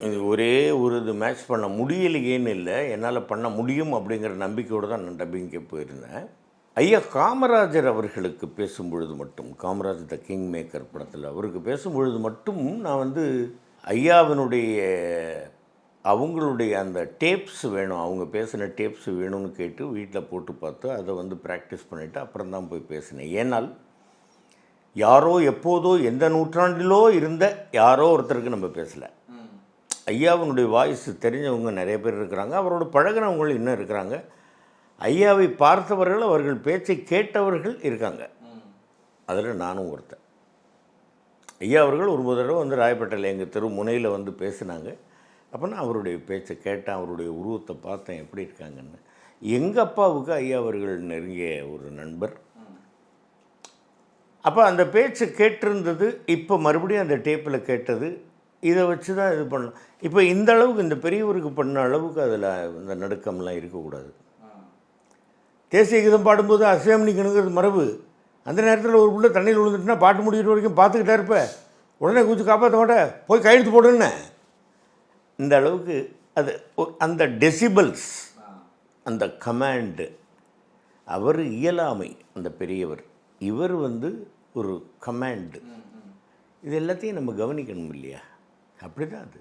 இது ஒரே ஒரு இது மேட்ச் பண்ண முடியலையேன்னு இல்லை, என்னால் பண்ண முடியும் அப்படிங்கிற நம்பிக்கையோடு தான் நான் டப்பிங்க்கு போயிருந்தேன். ஐயா காமராஜர் அவர்களுக்கு பேசும்பொழுது மட்டும், காமராஜர் த கிங் மேக்கர் படத்தில் அவருக்கு பேசும்பொழுது மட்டும் நான் வந்து ஐயாவினுடைய அவங்களுடைய அந்த டேப்ஸ் வேணும், அவங்க பேசின டேப்ஸ் வேணும்னு கேட்டு வீட்டில் போட்டு பார்த்து அதை வந்து ப்ராக்டிஸ் பண்ணிவிட்டு அப்புறம் தான் போய் பேசினேன். ஏனால் யாரோ எப்போதோ எந்த நூற்றாண்டிலோ இருந்த யாரோ ஒருத்தருக்கு நம்ம பேசலை. ஐயாவினுடைய வாய்ஸ் தெரிஞ்சவங்க நிறைய பேர் இருக்கிறாங்க, அவரோட பழகினவங்களும் இன்னும் இருக்கிறாங்க, ஐயாவை பார்த்தவர்கள் அவர்கள் பேச்சை கேட்டவர்கள் இருக்காங்க. அதில் நானும் ஒருத்தன். ஐயா அவர்கள் ஒரு தடவை வந்து ராயப்பேட்டையில் எங்கள் தெரு முனையில் வந்து பேசினாங்க. அப்போ நான் அவருடைய பேச்சை கேட்டேன், அவருடைய உருவத்தை பார்த்தேன் எப்படி இருக்காங்கன்னு. எங்கள் அப்பாவுக்கு ஐயா அவர்கள் நெருங்கிய ஒரு நண்பர். அப்போ அந்த பேச்சு கேட்டிருந்தது, இப்போ மறுபடியும் அந்த டேப்பில் கேட்டது, இதை வச்சு தான் இது பண்ணலாம். இப்போ இந்த அளவுக்கு இந்த பெரியவருக்கு பண்ண அளவுக்கு அதில் இந்த நடுக்கம்லாம் இருக்கக்கூடாது. தேசிய கீதம் பாடும்போது அசையாம நிற்கணுங்கிறது மரபு. அந்த நேரத்தில் ஒரு பிள்ளை தண்ணியில் விழுந்துட்டுனா பாட்டு முடிக்கிற வரைக்கும் பார்த்துக்கிட்டே இருப்பேன், உடனே குதிச்சு காப்பாற்ற மாட்டேன், போய் கையெழுத்து போடுன்னு. இந்த அளவுக்கு அது அந்த டெசிபல்ஸ், அந்த கமாண்டு, அவர் இயலாமை, அந்த பெரியவர், இவர் வந்து ஒரு கமாண்டு, இது எல்லாத்தையும் நம்ம கவனிக்கணும் இல்லையா? அப்படி தான் அது.